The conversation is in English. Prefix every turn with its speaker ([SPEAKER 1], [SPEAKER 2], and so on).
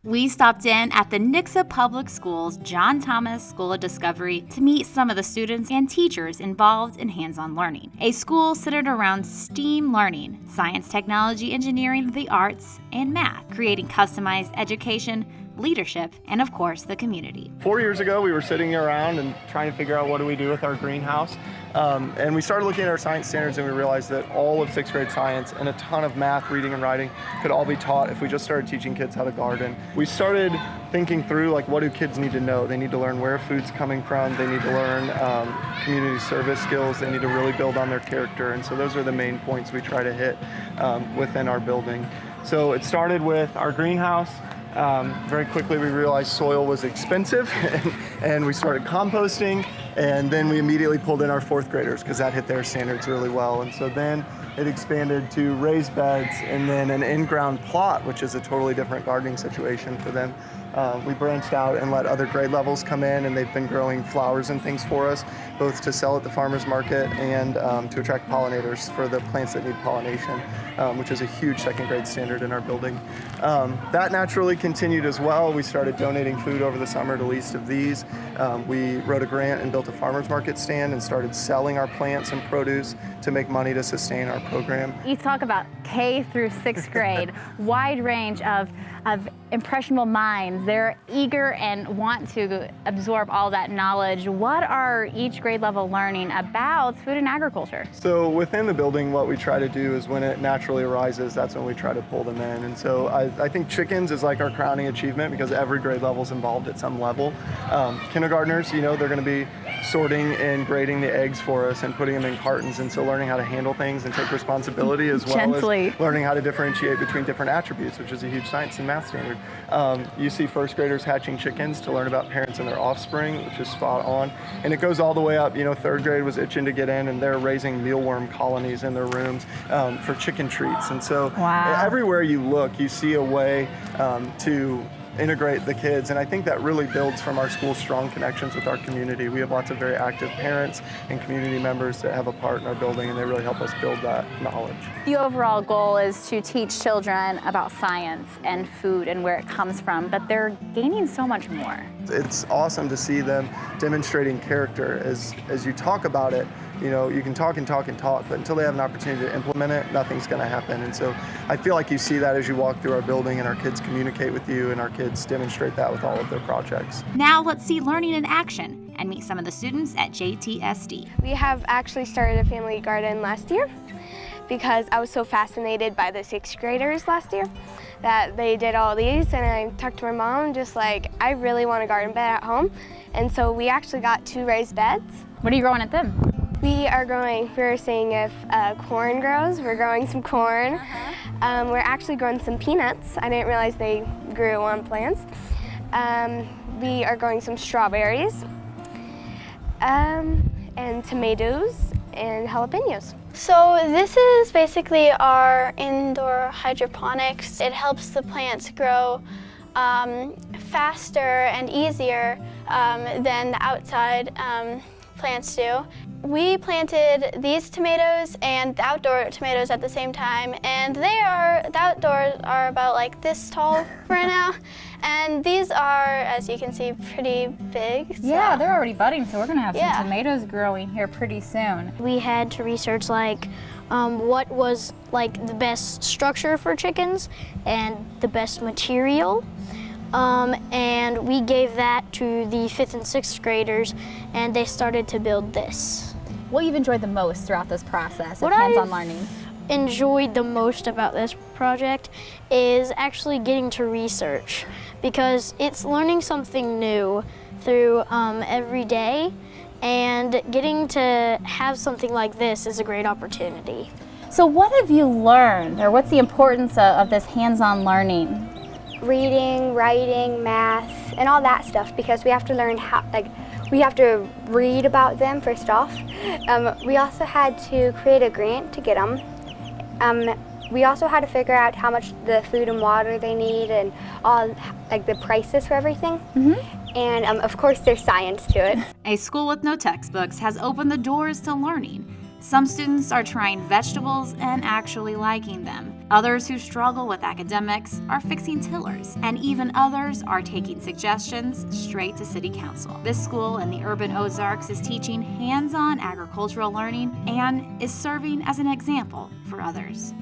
[SPEAKER 1] We stopped in at the Nixa Public Schools John Thomas School of Discovery to meet some of the students and teachers involved in hands-on learning. A school centered around STEAM learning, science, technology, engineering, the arts, and math, creating customized education, leadership, and of course, the community.
[SPEAKER 2] 4 years ago, we were sitting around and trying to figure out what do we do with our greenhouse. And we started looking at our science standards and we realized that all of 6th grade science and a ton of math, reading, and writing could all be taught if we just started teaching kids how to garden. We started thinking through, like, what do kids need to know? They need to learn where food's coming from. They need to learn community service skills. They need to really build on their character. And so those are the main points we try to hit within our building. So it started with our greenhouse. Very quickly we realized soil was expensive and we started composting, and then we immediately pulled in our 4th graders because that hit their standards really well. And so then it expanded to raised beds and then an in-ground plot, which is a totally different gardening situation for them. We branched out and let other grade levels come in, and they've been growing flowers and things for us, both to sell at the farmers market and to attract pollinators for the plants that need pollination, which is a huge 2nd grade standard in our building. That naturally continued as well. We started donating food over the summer to Least of These. We wrote a grant and built a farmers market stand and started selling our plants and produce to make money to sustain our program.
[SPEAKER 3] You talk about K through 6th grade, wide range of impressionable minds. They're eager and want to absorb all that knowledge. What are each grade level learning about food and agriculture?
[SPEAKER 2] So within the building, what we try to do is when it naturally arises, that's when we try to pull them in. And so I think chickens is like our crowning achievement because every grade level is involved at some level. Kindergartners, you know, they're going to be sorting and grading the eggs for us and putting them in cartons, and so learning how to handle things and take responsibility as well
[SPEAKER 3] Gently.
[SPEAKER 2] as learning how to differentiate between different attributes, which is a huge science and math standard. You see 1st graders hatching chickens to learn about parents and their offspring, which is spot on. And it goes all the way up. You know, 3rd grade was itching to get in, and they're raising mealworm colonies in their rooms for chicken treats. And so everywhere you look, you see a way to integrate the kids, and I think that really builds from our school's strong connections with our community. We have lots of very active parents and community members that have a part in our building, and they really help us build that knowledge.
[SPEAKER 3] The overall goal is to teach children about science and food and where it comes from, but they're gaining so much more.
[SPEAKER 2] It's awesome to see them demonstrating character as you talk about it. You know, you can talk and talk and talk, but until they have an opportunity to implement it, nothing's going to happen. And so I feel like you see that as you walk through our building, and our kids communicate with you, and our kids demonstrate that with all of their projects.
[SPEAKER 1] Now let's see learning in action and meet some of the students at JTSD.
[SPEAKER 4] We have actually started a family garden last year because I was so fascinated by the 6th graders last year that they did all these, and I talked to my mom just like, I really want a garden bed at home. And so we actually got 2 raised beds.
[SPEAKER 3] What are you growing at them?
[SPEAKER 4] We're seeing if corn grows. We're growing some corn. We're actually growing some peanuts. I didn't realize they grew on plants. We are growing some strawberries and tomatoes and jalapenos.
[SPEAKER 5] So this is basically our indoor hydroponics. It helps the plants grow faster and easier than the outside plants do. We planted these tomatoes and the outdoor tomatoes at the same time, and the outdoors are about like this tall right now, and these are, as you can see, pretty big. So.
[SPEAKER 3] Yeah, they're already budding, so we're gonna have some tomatoes growing here pretty soon.
[SPEAKER 6] We had to research like what was like the best structure for chickens and the best material. And we gave that to the 5th and 6th graders, and they started to build this.
[SPEAKER 3] What you've enjoyed the most throughout this process of hands-on learning?
[SPEAKER 6] Enjoyed the most about this project is actually getting to research, because it's learning something new through every day, and getting to have something like this is a great opportunity.
[SPEAKER 3] So what have you learned, or what's the importance of this hands-on learning?
[SPEAKER 7] Reading, writing, math, and all that stuff, because we have to learn how, we have to read about them first off. We also had to create a grant to get them. We also had to figure out how much the food and water they need and all the prices for everything. And of course there's science to it.
[SPEAKER 1] A school with no textbooks has opened the doors to learning. Some students are trying vegetables and actually liking them. Others who struggle with academics are fixing tillers, and even others are taking suggestions straight to City Council. This school in the urban Ozarks is teaching hands-on agricultural learning and is serving as an example for others.